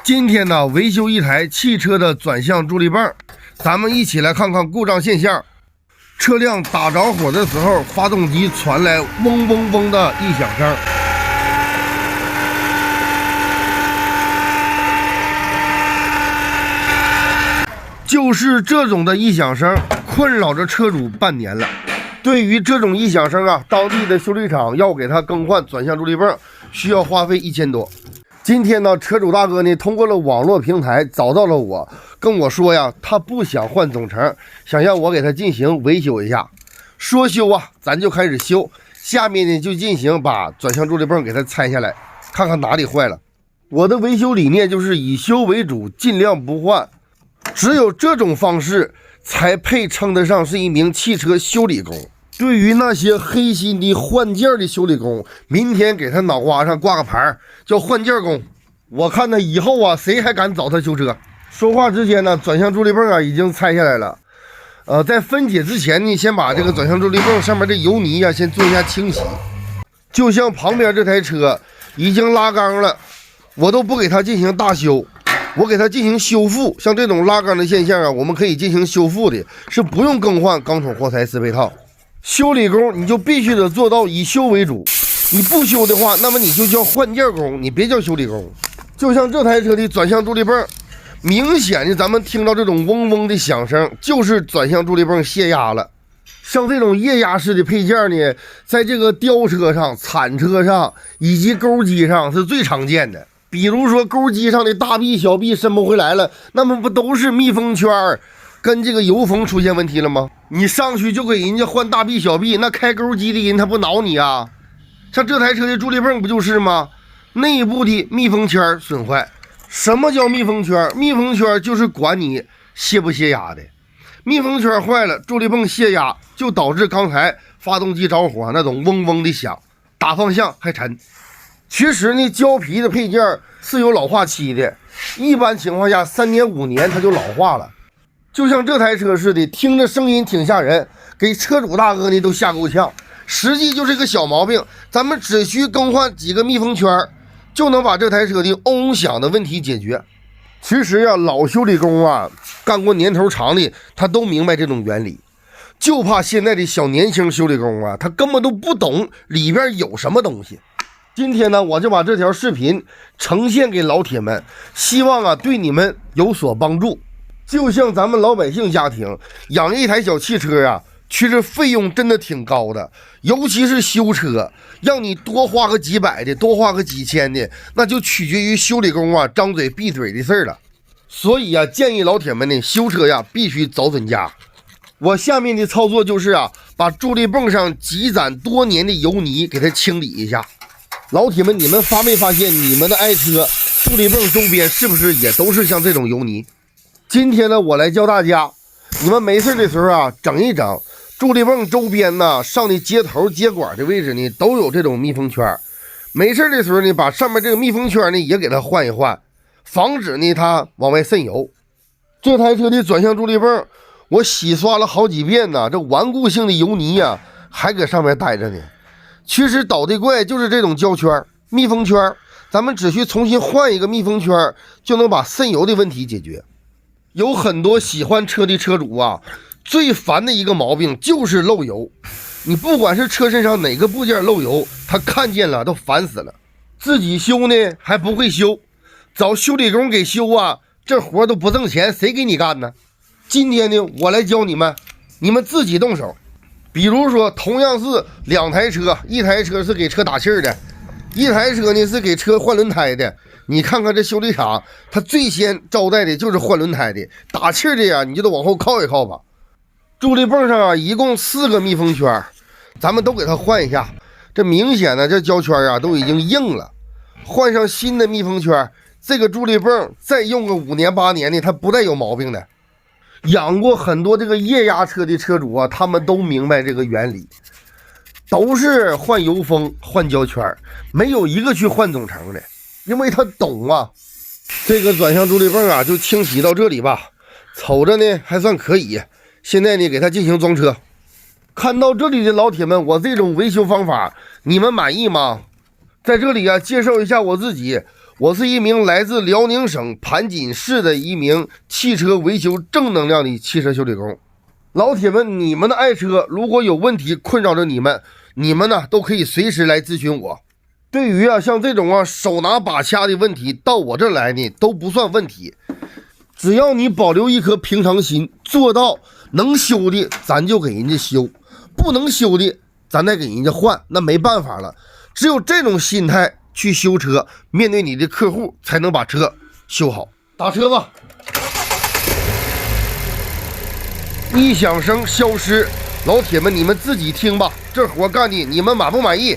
今天呢，维修一台汽车的转向助力泵，咱们一起来看看故障现象。车辆打着火的时候，发动机传来嗡嗡嗡的异响声。就是这种的异响声，困扰着车主半年了。对于这种异响声啊，当地的修理厂要给他更换转向助力泵，需要花费1000多。今天呢，车主大哥呢通过了网络平台找到了我，跟我说呀，他不想换总成，想让我给他进行维修一下。说修啊，咱就开始修。下面呢就进行把转向助力泵给它拆下来，看看哪里坏了。我的维修理念就是以修为主，尽量不换。只有这种方式才配称得上是一名汽车修理工。对于那些黑心的换件的修理工，明天给他脑瓜上挂个牌叫换件工，我看他以后啊谁还敢找他修车。说话之前呢，转向助力泵啊已经拆下来了。在分解之前呢，先把这个转向助力泵上面的油泥啊先做一下清洗。就像旁边这台车已经拉缸了，我都不给它进行大修，我给它进行修复。像这种拉缸的现象啊，我们可以进行修复的，是不用更换钢筒活塞适配套。修理工你就必须得做到以修为主，你不修的话，那么你就叫换件工，你别叫修理工。就像这台车的转向助力泵，明显的咱们听到这种嗡嗡的响声，就是转向助力泵泄压了。像这种液压式的配件呢，在这个吊车上、铲车上以及钩机上是最常见的。比如说钩机上的大臂小臂伸不回来了，那么不都是密封圈跟这个油封出现问题了吗？你上去就给人家换大臂小臂，那开钩机的人他不挠你啊？像这台车的助力泵不就是吗？内部的密封圈损坏。什么叫密封圈？密封圈就是管你泄不泄压的。密封圈坏了，助力泵泄压，就导致刚才发动机着火那种嗡嗡的响，打方向还沉。其实呢，胶皮的配件是有老化期的，一般情况下3年5年它就老化了。就像这台车似的，听着声音挺吓人，给车主大哥呢都吓够呛。实际就是个小毛病，咱们只需更换几个密封圈，就能把这台车的嗡嗡响的问题解决。其实呀，老修理工啊，干过年头长的，他都明白这种原理。就怕现在的小年轻修理工啊，他根本都不懂里边有什么东西。今天呢，我就把这条视频呈现给老铁们，希望啊对你们有所帮助。就像咱们老百姓家庭养一台小汽车啊，其实费用真的挺高的，尤其是修车，让你多花个几百的，多花个几千的，那就取决于修理工啊张嘴闭嘴的事儿了。所以啊，建议老铁们呢，修车呀必须找准家。我下面的操作就是啊，把助力泵上积攒多年的油泥给它清理一下。老铁们，你们发没发现你们的爱车助力泵周边是不是也都是像这种油泥？今天呢，我来教大家，你们没事的时候啊，整一整助力泵周边呢，上的接头接管的位置呢，都有这种密封圈。没事的时候呢，把上面这个密封圈呢也给它换一换，防止呢它往外渗油。这台车的转向助力泵，我洗刷了好几遍呢，这顽固性的油泥呀，还搁上面待着呢。其实捣的怪就是这种胶圈、密封圈，咱们只需重新换一个密封圈，就能把渗油的问题解决。有很多喜欢车的车主啊，最烦的一个毛病就是漏油。你不管是车身上哪个部件漏油，他看见了都烦死了。自己修呢还不会修，找修理工给修啊，这活都不挣钱，谁给你干呢？今天呢，我来教你们，你们自己动手。比如说，同样是2台车，一台车是给车打气的，一台车呢是给车换轮胎的。你看看这修理厂，他最先招待的就是换轮胎的，打气的呀，你就得往后靠一靠吧。助力泵上啊，一共4个密封圈，咱们都给它换一下。这明显的这胶圈啊都已经硬了，换上新的密封圈，这个助力泵再用个5年8年的，它不带有毛病的。养过很多这个液压车的车主啊，他们都明白这个原理，都是换油封、换胶圈，没有一个去换总成的，因为他懂啊。这个转向助力泵啊，就清洗到这里吧，瞅着呢还算可以。现在呢，给它进行装车。看到这里的老铁们，我这种维修方法你们满意吗？在这里啊，介绍一下我自己，我是一名来自辽宁省盘锦市的一名汽车维修正能量的汽车修理工。老铁们，你们的爱车如果有问题困扰着你们呢都可以随时来咨询我。对于像这种手拿把掐的问题，到我这来呢都不算问题。只要你保留一颗平常心，做到能修的咱就给人家修，不能修的咱再给人家换，那没办法了。只有这种心态去修车，面对你的客户才能把车修好。打车吧，异响声消失，老铁们你们自己听吧，这活干的你们满不满意？